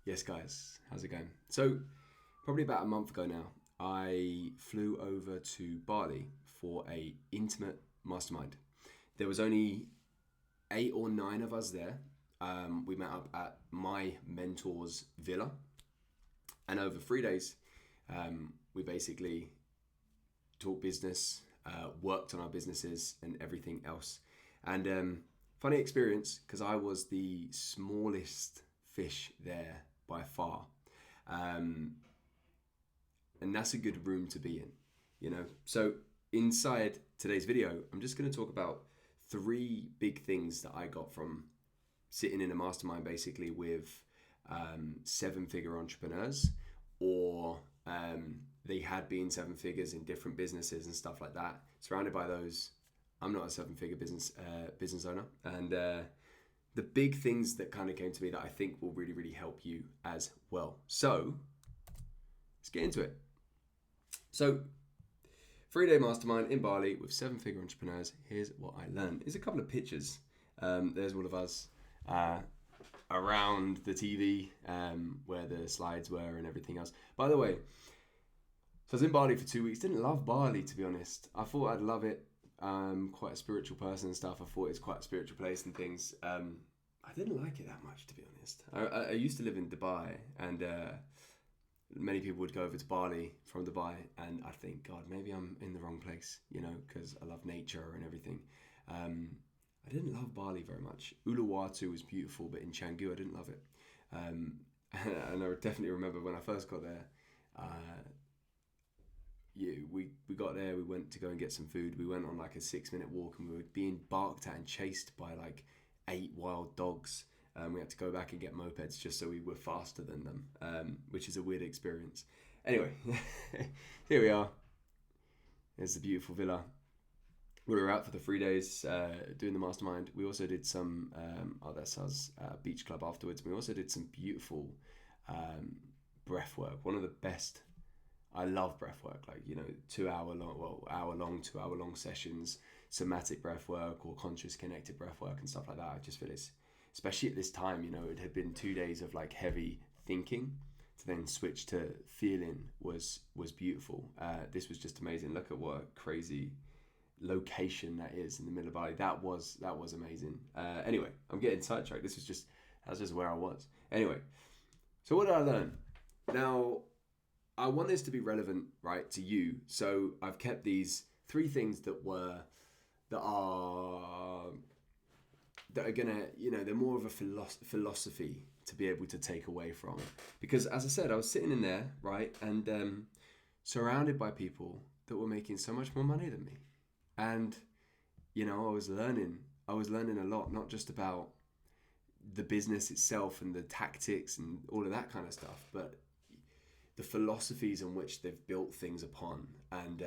Yes, guys, how's it going? So, probably about a month ago now, I flew over to Bali for a intimate mastermind. There was only 8 or 9 of us there. We met up at my mentor's villa, and over 3 days, we basically talked business, worked on our businesses, and everything else. And funny experience because I was the smallest fish there by far. Um, and that's a good room to be in. So inside today's video, I'm just going to talk about 3 big things that I got from sitting in a mastermind basically with 7-figure entrepreneurs, or they had been 7 figures in different businesses and stuff like that. Surrounded by those, I'm not a 7-figure business owner, and the big things that kind of came to me that I think will really, really help you as well. So let's get into it. So 3-day mastermind in Bali with 7-figure entrepreneurs. Here's what I learned. Here's a couple of pictures. There's all of us around the TV where the slides were and everything else. By the way, so I was in Bali for 2 weeks. Didn't love Bali, to be honest. I thought I'd love it. Quite a spiritual person and stuff. I thought it's quite a spiritual place and things. I didn't like it that much, to be honest. I used to live in Dubai, and many people would go over to Bali from Dubai, and I'd think, God, maybe I'm in the wrong place, because I love nature and everything. I didn't love Bali very much. Uluwatu was beautiful, but in Canggu, I didn't love it. And I definitely remember when I first got there, we got there, we went to go and get some food. We went on like a 6-minute walk, and we were being barked at and chased by like 8 wild dogs. We had to go back and get mopeds just so we were faster than them, which is a weird experience. Anyway, here we are. There's the beautiful villa. We were out for the 3 days doing the mastermind. We also did some that's us beach club afterwards. We also did some beautiful breath work. One of the best. I love breath work, like 2 hour long sessions, somatic breath work or conscious connected breath work and stuff like that. I just feel it's, especially at this time, it had been 2 days of like heavy thinking to then switch to feeling was beautiful. This was just amazing. Look at what a crazy location that is in the middle of Bali. That was amazing. Anyway, I'm getting sidetracked. That's just where I was. Anyway, so what did I learn? Now, I want this to be relevant, right, to you. So I've kept these 3 things that are gonna, they're more of a philosophy to be able to take away from it. Because as I said, I was sitting in there, right, and surrounded by people that were making so much more money than me, and I was learning a lot, not just about the business itself and the tactics and all of that kind of stuff, but the philosophies in which they've built things upon, and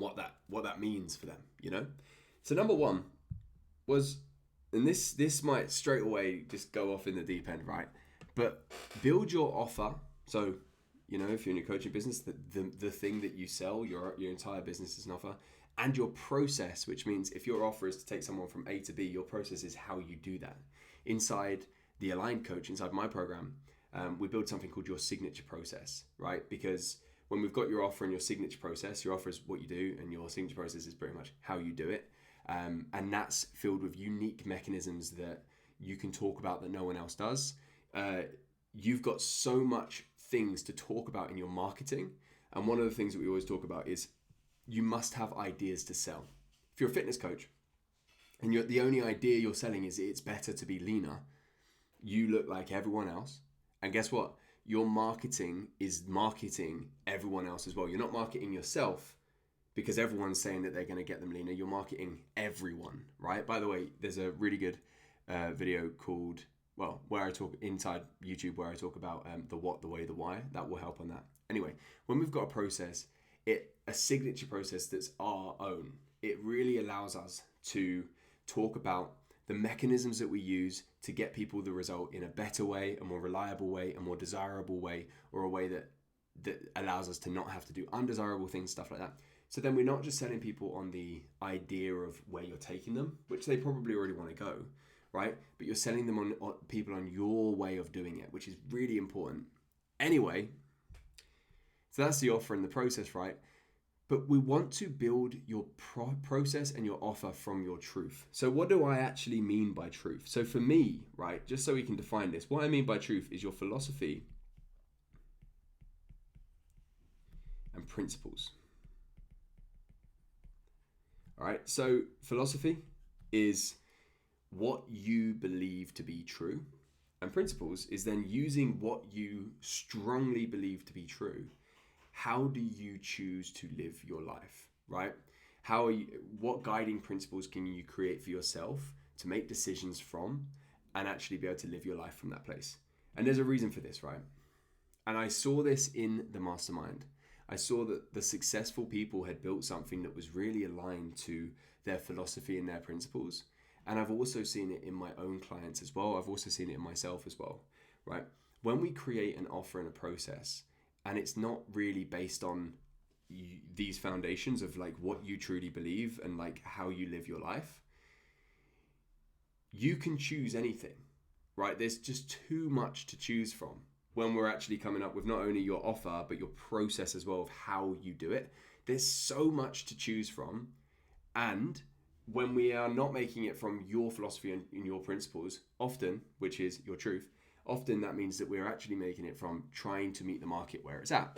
what that means for them, So number 1 was, and this might straight away just go off in the deep end, right? But build your offer. So, if you're in your coaching business, the thing that you sell, your entire business is an offer, and your process, which means if your offer is to take someone from A to B, your process is how you do that. Inside the Aligned Coach, inside my program, we build something called your signature process, right? Because when we've got your offer and your signature process, your offer is what you do, and your signature process is pretty much how you do it. And that's filled with unique mechanisms that you can talk about that no one else does. You've got so much things to talk about in your marketing. And one of the things that we always talk about is you must have ideas to sell. If you're a fitness coach and the only idea you're selling is it's better to be leaner, you look like everyone else. And guess what? Your marketing is marketing everyone else as well. You're not marketing yourself because everyone's saying that they're going to get them leaner. You're marketing everyone, right? By the way, there's a really good video called, where I talk inside YouTube, where I talk about the what, the way, the why. That will help on that. Anyway, when we've got a process, a signature process that's our own, it really allows us to talk about the mechanisms that we use to get people the result in a better way, a more reliable way, a more desirable way, or a way that allows us to not have to do undesirable things, stuff like that. So then we're not just selling people on the idea of where you're taking them, which they probably already want to go. right? But you're selling them on people on your way of doing it, which is really important. Anyway, so that's the offer and the process, right? But we want to build your process and your offer from your truth. So what do I actually mean by truth? So for me, right, just so we can define this, what I mean by truth is your philosophy and principles. All right, so philosophy is what you believe to be true, and principles is then using what you strongly believe to be true. How do you choose to live your life, right? What guiding principles can you create for yourself to make decisions from and actually be able to live your life from that place? And there's a reason for this, right? And I saw this in the mastermind. I saw that the successful people had built something that was really aligned to their philosophy and their principles. And I've also seen it in my own clients as well. I've also seen it in myself as well, right? When we create an offer and a process, and it's not really based on these foundations of like what you truly believe and like how you live your life, you can choose anything, right? There's just too much to choose from when we're actually coming up with not only your offer, but your process as well of how you do it. There's so much to choose from. And when we are not making it from your philosophy and your principles, often, which is your truth, often that means that we're actually making it from trying to meet the market where it's at.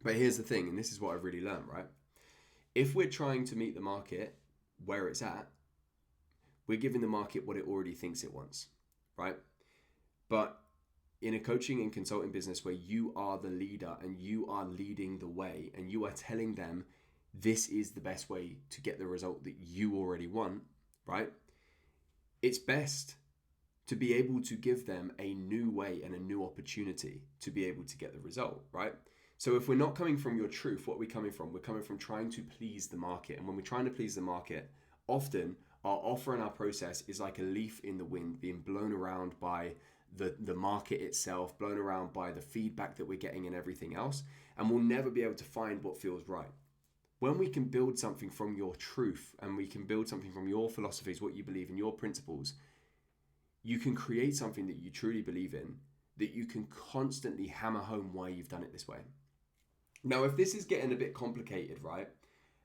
But here's the thing, and this is what I've really learned, right? If we're trying to meet the market where it's at, we're giving the market what it already thinks it wants, right? But in a coaching and consulting business where you are the leader and you are leading the way and you are telling them this is the best way to get the result that you already want, right? It's best to be able to give them a new way and a new opportunity to be able to get the result, right? So if we're not coming from your truth, what are we coming from? We're coming from trying to please the market. And when we're trying to please the market, often our offer and our process is like a leaf in the wind being blown around by the market itself, blown around by the feedback that we're getting and everything else. And we'll never be able to find what feels right. When we can build something from your truth and we can build something from your philosophies, what you believe in, your principles, you can create something that you truly believe in, that you can constantly hammer home why you've done it this way. Now, if this is getting a bit complicated, right,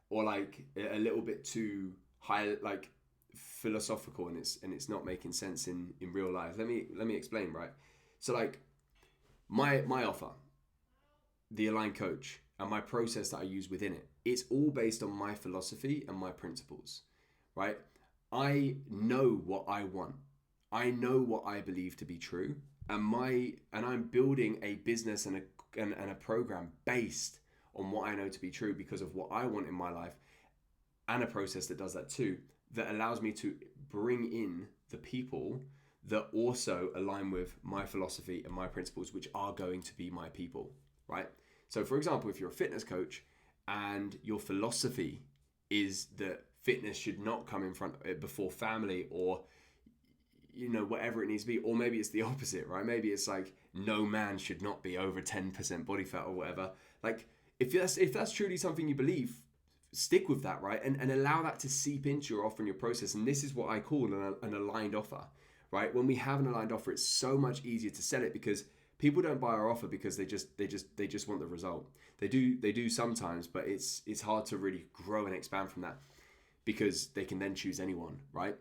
or like a little bit too high, like philosophical, and it's not making sense in real life, let me explain, right? So like my offer, the Aligned Coach, and my process that I use within it, it's all based on my philosophy and my principles, right? I know what I want. I know what I believe to be true, and I'm building a business and a program based on what I know to be true because of what I want in my life, and a process that does that too, that allows me to bring in the people that also align with my philosophy and my principles, which are going to be my people, right? So for example, if you're a fitness coach and your philosophy is that fitness should not come in front before family, or whatever it needs to be, or maybe it's the opposite, right? Maybe it's like no man should not be over 10% body fat or whatever. Like if that's truly something you believe, stick with that, right? And allow that to seep into your offer and your process. And this is what I call an aligned offer, right? When we have an aligned offer, it's so much easier to sell it because people don't buy our offer because they just want the result. They do sometimes, but it's hard to really grow and expand from that because they can then choose anyone, right?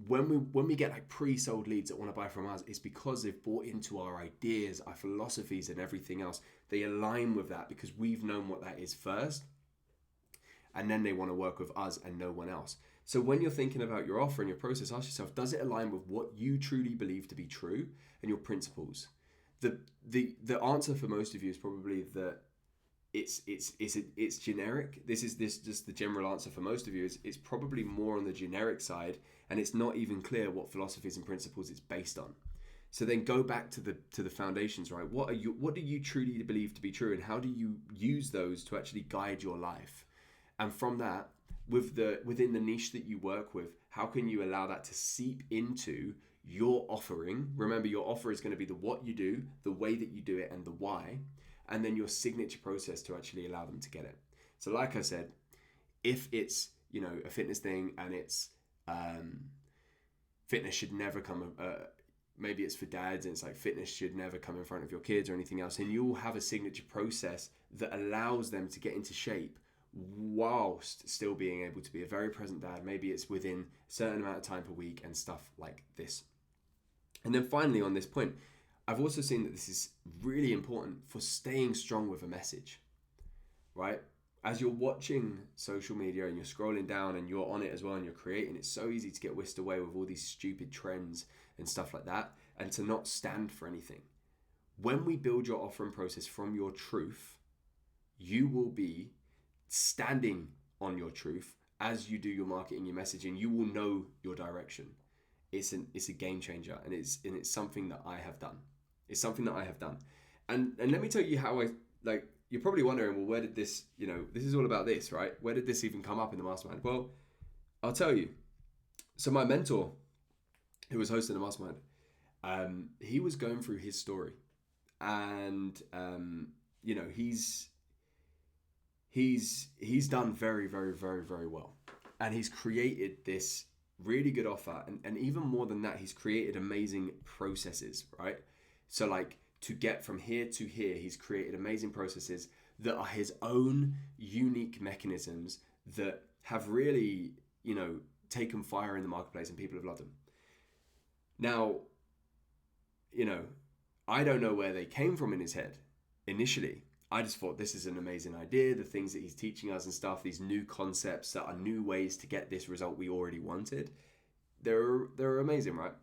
When we get like pre-sold leads that want to buy from us, it's because they've bought into our ideas, our philosophies, and everything else. They align with that because we've known what that is first, and then they want to work with us and no one else. So when you're thinking about your offer and your process, ask yourself, does it align with what you truly believe to be true and your principles? The answer for most of you is probably that it's generic. This just the general answer for most of you is it's probably more on the generic side, and it's not even clear what philosophies and principles it's based on. So then go back to the foundations, right? What do you truly believe to be true, and how do you use those to actually guide your life? And from that, within the niche that you work with, how can you allow that to seep into your offering? Remember, your offer is going to be the what you do, the way that you do it, and the why, and then your signature process to actually allow them to get it. So like I said, if it's a fitness thing and it's fitness should never come. Maybe it's for dads, and it's like fitness should never come in front of your kids or anything else. And you'll have a signature process that allows them to get into shape whilst still being able to be a very present dad. Maybe it's within a certain amount of time per week and stuff like this. And then finally, on this point, I've also seen that this is really important for staying strong with a message, right? As you're watching social media and you're scrolling down and you're on it as well and you're creating, it's so easy to get whisked away with all these stupid trends and stuff like that, and to not stand for anything. When we build your offer and process from your truth, you will be standing on your truth as you do your marketing, your messaging. You will know your direction. It's a game changer, and it's something that I have done. It's something that I have done, and let me tell you how I like. You're probably wondering, well, where did this? This is all about this, right? Where did this even come up in the mastermind? Well, I'll tell you. So my mentor, who was hosting the mastermind, he was going through his story, and he's done very, very, very, very well, and he's created this really good offer, and even more than that, he's created amazing processes, right? So like, to get from here to here, he's created amazing processes that are his own unique mechanisms that have really, taken fire in the marketplace, and people have loved them. Now, I don't know where they came from in his head initially. I just thought, this is an amazing idea. The things that he's teaching us and stuff, these new concepts that are new ways to get this result we already wanted, they're amazing, right?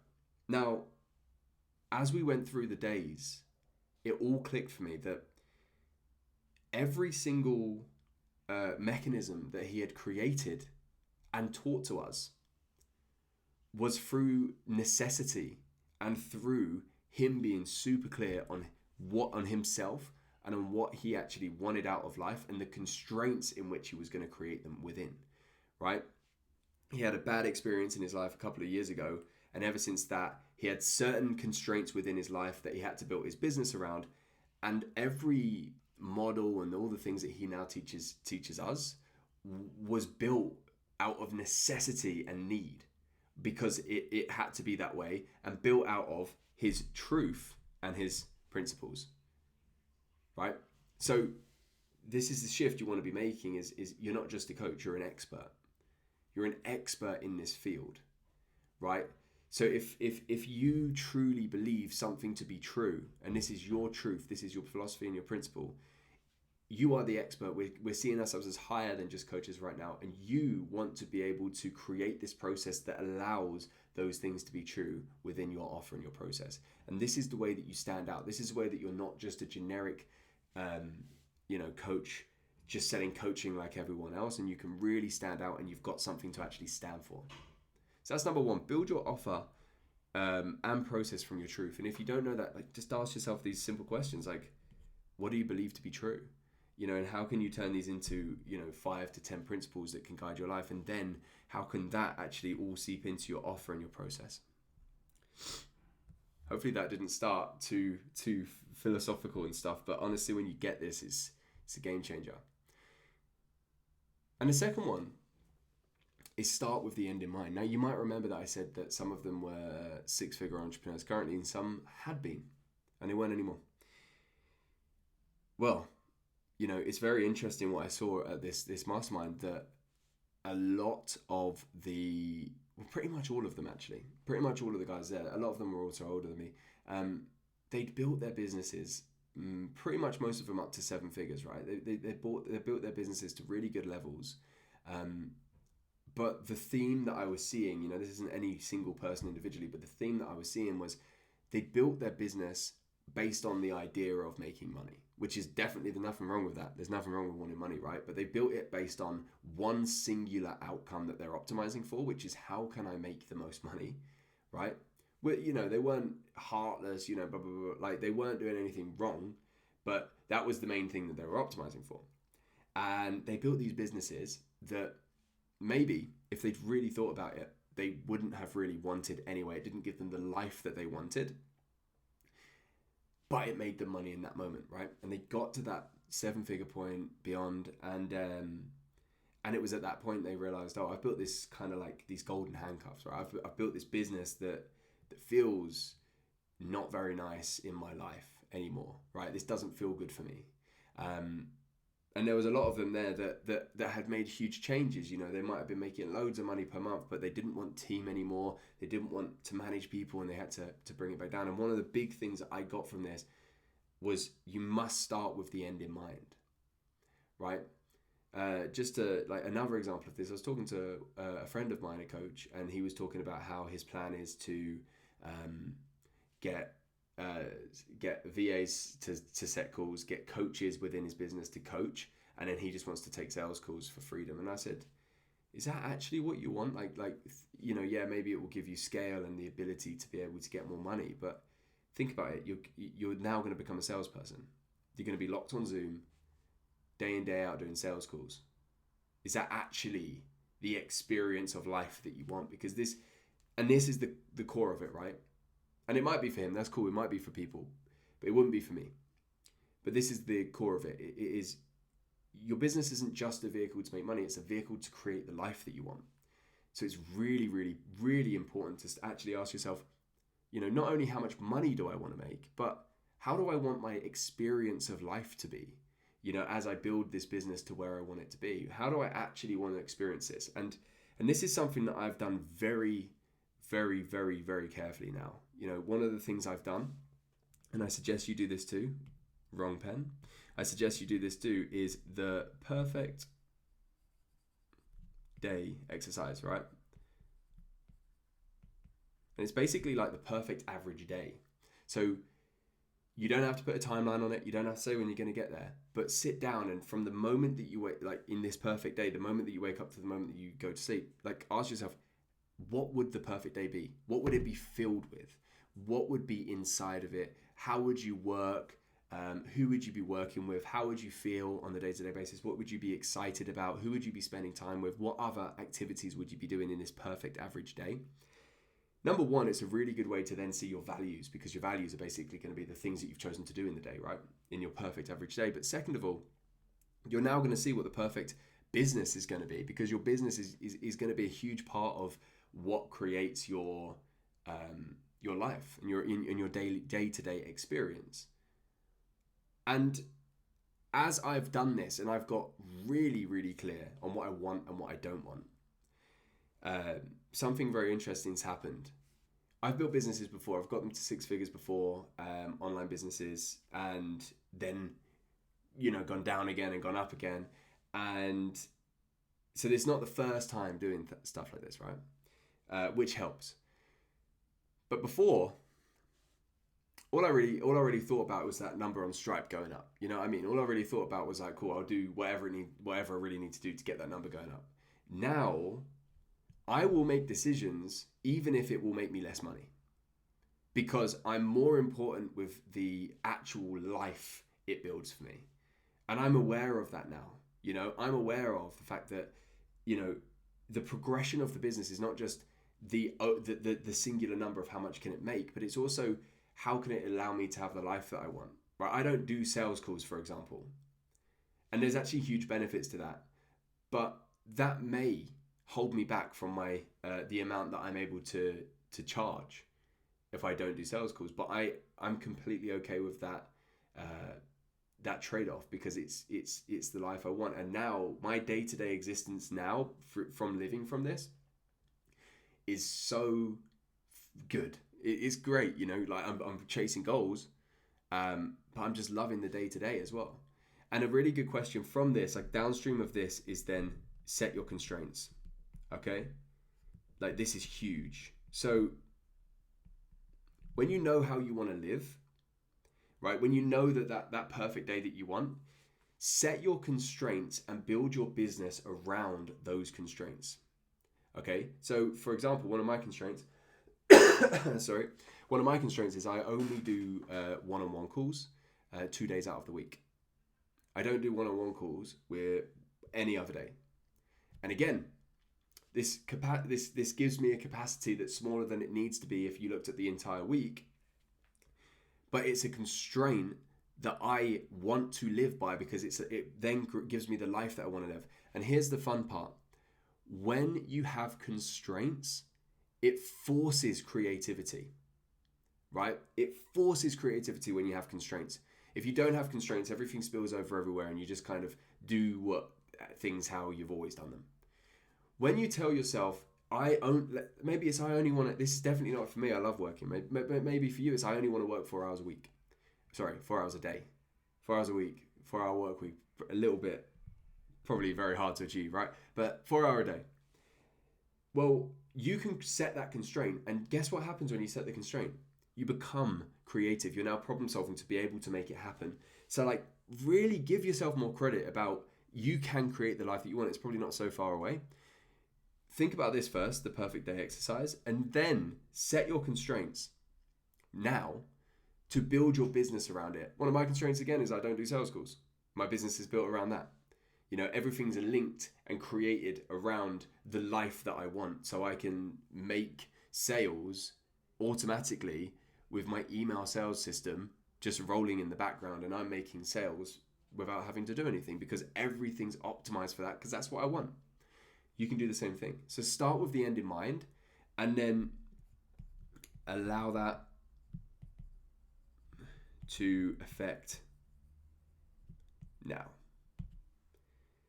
Now, as we went through the days, it all clicked for me that every single mechanism that he had created and taught to us was through necessity and through him being super clear on himself and on what he actually wanted out of life and the constraints in which he was going to create them within, right? He had a bad experience in his life a couple of years ago, and ever since that, he had certain constraints within his life that he had to build his business around, and every model and all the things that he now teaches us was built out of necessity and need, because it had to be that way, and built out of his truth and his principles, right? So this is the shift you want to be making, is you're not just a coach, you're an expert. You're an expert in this field, right? So if you truly believe something to be true, and this is your truth, this is your philosophy and your principle, you are the expert. We're seeing ourselves as higher than just coaches right now, and you want to be able to create this process that allows those things to be true within your offer and your process. And this is the way that you stand out. This is the way that you're not just a generic, coach, just selling coaching like everyone else, and you can really stand out, and you've got something to actually stand for. So that's number one. Build your offer and process from your truth. And if you don't know that, like, just ask yourself these simple questions, like, what do you believe to be true? And how can you turn these into 5 to 10 principles that can guide your life? And then how can that actually all seep into your offer and your process? Hopefully that didn't start too philosophical and stuff, but honestly, when you get this, it's a game changer. And the second one is start with the end in mind. Now, you might remember that I said that some of them were 6-figure entrepreneurs currently, and some had been, and they weren't anymore. Well, it's very interesting what I saw at this mastermind, that a lot of pretty much all of them actually, pretty much all of the guys there, a lot of them were also older than me. They'd built their businesses, pretty much most of them up to 7 figures, right? They built their businesses to really good levels. But the theme that I was seeing, this isn't any single person individually, but the theme that I was seeing was they built their business based on the idea of making money, which is definitely, there's nothing wrong with that. There's nothing wrong with wanting money, right? But they built it based on one singular outcome that they're optimizing for, which is how can I make the most money, right? Well, they weren't heartless, blah, blah, blah, like they weren't doing anything wrong, but that was the main thing that they were optimizing for. And they built these businesses that maybe if they'd really thought about it, they wouldn't have really wanted anyway. It didn't give them the life that they wanted, but it made them money in that moment, right? And they got to that 7-figure point beyond, and And it was at that point they realized, oh, I've built this kind of like these golden handcuffs, right? I've built this business that feels not very nice in my life anymore, right? This doesn't feel good for me. And there was a lot of them there that had made huge changes. You know, they might have been making loads of money per month, but they didn't want team anymore. They didn't want to manage people, and they had to bring it back down. And one of the big things that I got from this was you must start with the end in mind, right? Just to, like, another example of this, I was talking to a friend of mine, a coach, and he was talking about how his plan is to get VAs to set calls, get coaches within his business to coach, and then he just wants to take sales calls for freedom. And I said, is that actually what you want? Like you know, yeah, maybe it will give you scale and the ability to be able to get more money, but think about it. You're now going to become a salesperson. You're going to be locked on Zoom day in, day out doing sales calls. Is that actually the experience of life that you want? Because this is the core of it, right? And it might be for him, that's cool, it might be for people, but it wouldn't be for me. But this is the core of it. It is, your business isn't just a vehicle to make money, it's a vehicle to create the life that you want. So it's really, really, really important to actually ask yourself, you know, not only how much money do I want to make, but how do I want my experience of life to be? You know, as I build this business to where I want it to be, how do I actually want to experience this? And this is something that I've done very, very, very, very carefully now. You know, one of the things I've done, and I suggest you do this too, wrong pen, I suggest you do this too, is the perfect day exercise, right? And it's basically like the perfect average day. So you don't have to put a timeline on it. You don't have to say when you're going to get there, but sit down, and from the moment that you wake, like in this perfect day, the moment that you wake up to the moment that you go to sleep, like ask yourself, what would the perfect day be? What would it be filled with? What would be inside of it? How would you work? Who would you be working with? How would you feel on the day-to-day basis? What would you be excited about? Who would you be spending time with? What other activities would you be doing in this perfect average day? Number one, it's a really good way to then see your values, because your values are basically going to be the things that you've chosen to do in the day, right? In your perfect average day. But second of all, you're now going to see what the perfect business is going to be, because your business is going to be a huge part of what creates your life and your day-to-day experience. And as I've done this and I've got really, really clear on what I want and what I don't want, something very interesting has happened. I've built businesses before. I've got them to 6 figures before, online businesses, and then, you know, gone down again and gone up again. And so it's not the first time doing stuff like this, right? Which helps. But before, all I really thought about was that number on Stripe going up. You know what I mean? All I really thought about was like, cool, I'll do whatever I really need to do to get that number going up. Now, I will make decisions even if it will make me less money, because I'm more important with the actual life it builds for me. And I'm aware of that now. You know, I'm aware of the fact that, you know, the progression of the business is not just the singular number of how much can it make, but it's also how can it allow me to have the life that I want, right? I don't do sales calls, for example, and there's actually huge benefits to that, but that may hold me back from my the amount that I'm able to charge if I don't do sales calls. But I'm completely okay with that that trade-off, because it's the life I want. And now my day-to-day existence now from living from this is so good. It's great, you know, like I'm chasing goals, but I'm just loving the day-to-day as well. And a really good question from this, like downstream of this, is then set your constraints. Okay, like this is huge. So when you know how you want to live, right, when you know that perfect day that you want, set your constraints and build your business around those constraints. Okay, so for example, one of my constraints is I only do one-on-one calls 2 days out of the week. I don't do one-on-one calls with any other day. And again, this gives me a capacity that's smaller than it needs to be if you looked at the entire week. But it's a constraint that I want to live by, because it then gives me the life that I want to live. And here's the fun part. When you have constraints, it forces creativity, right? It forces creativity when you have constraints. If you don't have constraints, everything spills over everywhere and you just kind of do things how you've always done them. When you tell yourself, I only want to, this is definitely not for me, I love working. Maybe for you, it's I only want to work 4 hours a week. Sorry, 4 hours a day. 4 hours a week, 4 hour work week, a little bit, probably very hard to achieve, right? But 4 hour a day. Well, you can set that constraint, and guess what happens when you set the constraint? You become creative. You're now problem solving to be able to make it happen. So like, really give yourself more credit about you can create the life that you want. It's probably not so far away. Think about this first, the perfect day exercise, and then set your constraints now to build your business around it. One of my constraints again is I don't do sales calls. My business is built around that. You know, everything's linked and created around the life that I want. So I can make sales automatically with my email sales system just rolling in the background, and I'm making sales without having to do anything because everything's optimized for that, because that's what I want. You can do the same thing. So start with the end in mind and then allow that to affect now.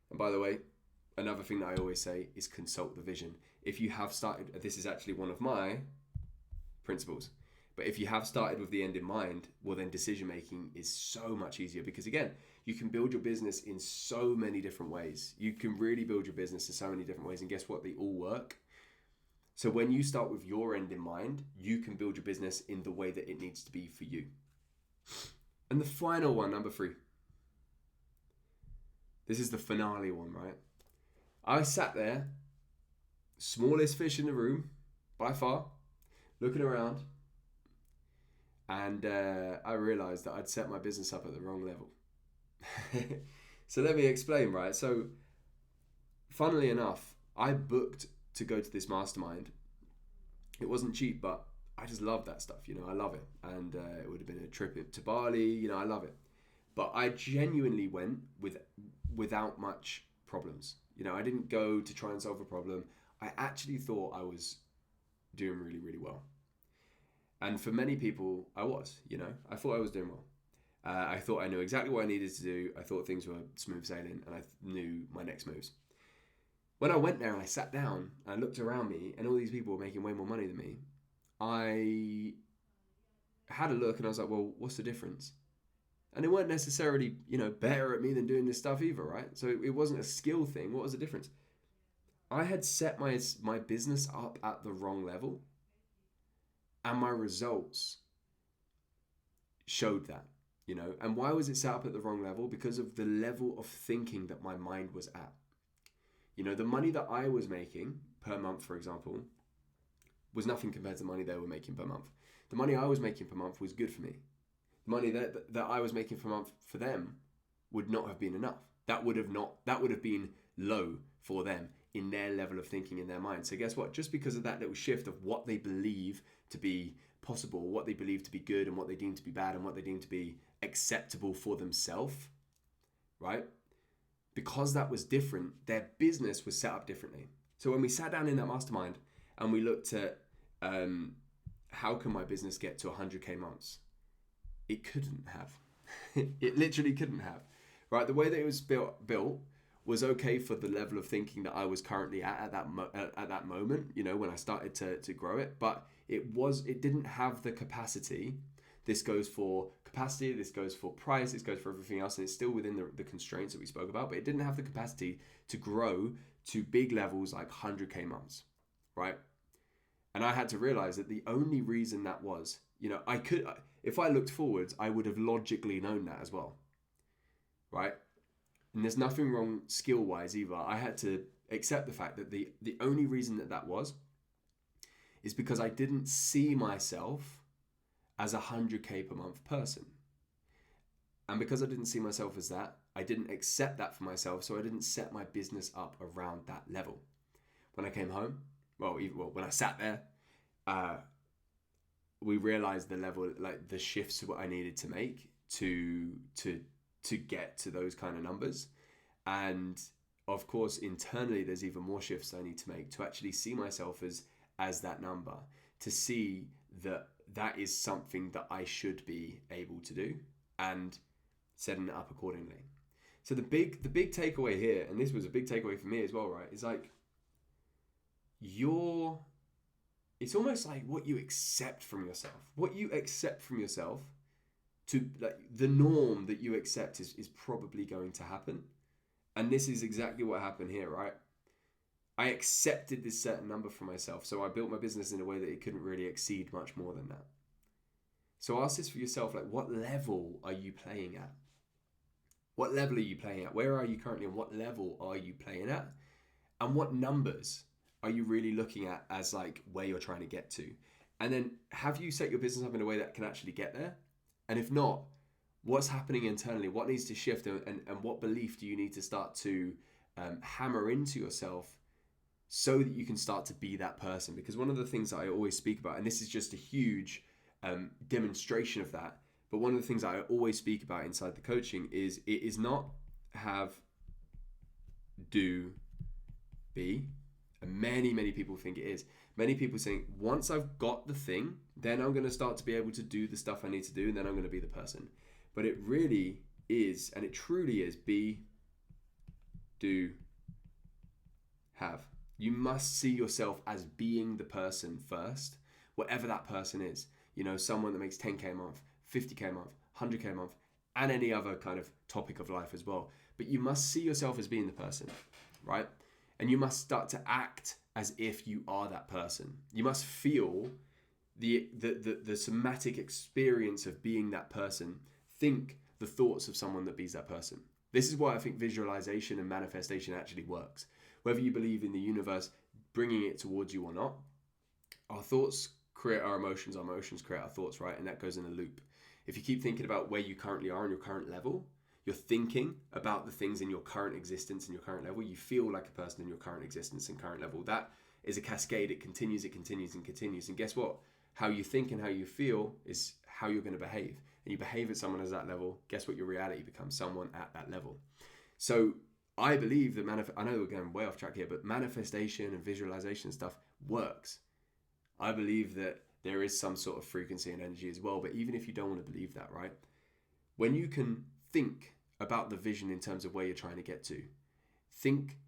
And by the way, another thing that I always say is consult the vision. If you have started, this is actually one of my principles, but if you have started with the end in mind, well then decision making is so much easier, because again, you can build your business in so many different ways. You can really build your business in so many different ways, and guess what? They all work. So when you start with your end in mind, you can build your business in the way that it needs to be for you. And the final one, number 3. This is the finale one, right? I sat there, smallest fish in the room, by far, looking around, and I realized that I'd set my business up at the wrong level. So let me explain, right? So, funnily enough, I booked to go to this mastermind. It wasn't cheap, but I just love that stuff, you know, I love it. And it would have been a trip to Bali, you know, I love it. But I genuinely went without much problems. You know, I didn't go to try and solve a problem. I actually thought I was doing really, really well. And for many people, I was, you know, I thought I was doing well. I thought I knew exactly what I needed to do. I thought things were smooth sailing, and I knew my next moves. When I went there and I sat down and I looked around me and all these people were making way more money than me, I had a look and I was like, well, what's the difference? And they weren't necessarily, you know, better at me than doing this stuff either, right? So it wasn't a skill thing. What was the difference? I had set my business up at the wrong level, and my results showed that, you know. And why was it set up at the wrong level? Because of the level of thinking that my mind was at. You know, the money that I was making per month, for example, was nothing compared to the money they were making per month. The money I was making per month was good for me. The money that I was making per month for them would not have been enough. That would have been low for them in their level of thinking, in their mind. So guess what? Just because of that little shift of what they believe to be possible, what they believe to be good, and what they deem to be bad, and what they deem to be acceptable for themselves, right? Because that was different, their business was set up differently. So when we sat down in that mastermind and we looked at how can my business get to 100K months, it couldn't have. It literally couldn't have, right? The way that it was built was okay for the level of thinking that I was currently at that moment, you know, when I started to grow it, but it didn't have the capacity. This goes for capacity, this goes for price, this goes for everything else, and it's still within the constraints that we spoke about, but it didn't have the capacity to grow to big levels like 100K months, right? And I had to realize that the only reason that was, you know, if I looked forwards, I would have logically known that as well, right? And there's nothing wrong skill-wise either. I had to accept the fact that the only reason that was is because I didn't see myself as a 100K per month person. And because I didn't see myself as that, I didn't accept that for myself, so I didn't set my business up around that level. When I came home, when I sat there, we realized the level, like the shifts what I needed to make to get to those kind of numbers. And of course, internally, there's even more shifts I need to make to actually see myself as that number, to see that that is something that I should be able to do, and setting it up accordingly. So the big takeaway here, and this was a big takeaway for me as well, right? Is like it's almost like what you accept from yourself. What you accept from yourself, to like the norm that you accept is probably going to happen. And this is exactly what happened here, right? I accepted this certain number for myself. So I built my business in a way that it couldn't really exceed much more than that. So ask this for yourself, like, what level are you playing at? What level are you playing at? Where are you currently, and what level are you playing at? And what numbers are you really looking at as like where you're trying to get to? And then have you set your business up in a way that can actually get there? And if not, what's happening internally? What needs to shift, and what belief do you need to start to hammer into yourself so that you can start to be that person? Because one of the things that I always speak about, and this is just a huge demonstration of that, but one of the things that I always speak about inside the coaching is it is not have, do, be. And many people think it is. Many people think, once I've got the thing, then I'm going to start to be able to do the stuff I need to do, and then I'm going to be the person. But it really is, and it truly is, be, do, have. You must see yourself as being the person first, whatever that person is. You know, someone that makes 10K a month, 50K a month, 100K a month, and any other kind of topic of life as well. But you must see yourself as being the person, right? And you must start to act as if you are that person. You must feel the somatic experience of being that person. Think the thoughts of someone that be's that person. This is why I think visualization and manifestation actually works. Whether you believe in the universe bringing it towards you or not, our thoughts create our emotions create our thoughts, right? And that goes in a loop. If you keep thinking about where you currently are on your current level, you're thinking about the things in your current existence and your current level, you feel like a person in your current existence and current level. That is a cascade. It continues. And guess what? How you think and how you feel is how you're going to behave. And you behave at someone at that level, guess what? Your reality becomes someone at that level. So I believe that I know we're going way off track here, but manifestation and visualization stuff works. I believe that there is some sort of frequency and energy as well. But even if you don't want to believe that, right? When you can think about the vision in terms of where you're trying to get to, think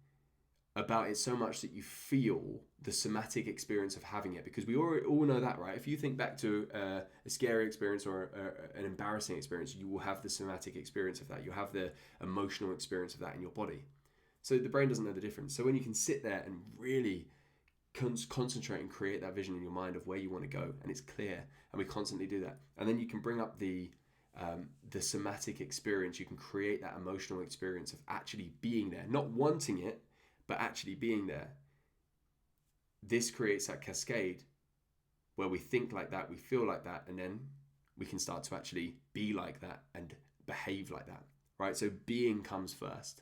about it so much that you feel the somatic experience of having it, because we all know that, right? If you think back to a scary experience or an embarrassing experience, you will have the somatic experience of that. You'll have the emotional experience of that in your body. So the brain doesn't know the difference. So when you can sit there and really concentrate and create that vision in your mind of where you want to go, and it's clear, and we constantly do that, and then you can bring up the somatic experience. You can create that emotional experience of actually being there, not wanting it, but actually being there. This creates that cascade where we think like that, we feel like that, and then we can start to actually be like that and behave like that, right? So being comes first.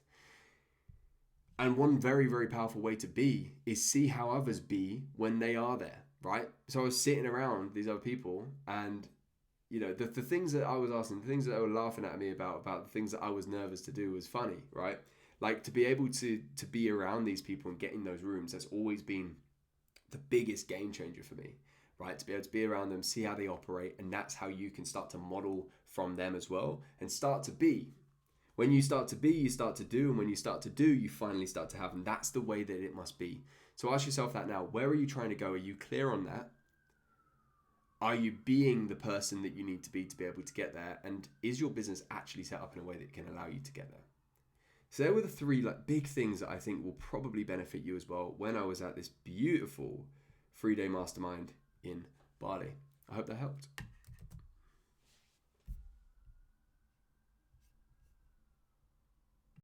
And one very, very powerful way to be is see how others be when they are there, right? So I was sitting around these other people, and you know, the things that I was asking, the things that they were laughing at me about the things that I was nervous to do was funny, right? Like to be able to be around these people and get in those rooms, that's always been the biggest game changer for me, right? To be able to be around them, see how they operate, and that's how you can start to model from them as well and start to be. When you start to be, you start to do, and when you start to do, you finally start to have, and that's the way that it must be. So ask yourself that now. Where are you trying to go? Are you clear on that? Are you being the person that you need to be able to get there? And is your business actually set up in a way that can allow you to get there? So there were the three big things that I think will probably benefit you as well when I was at this beautiful 3-day mastermind in Bali. I hope that helped.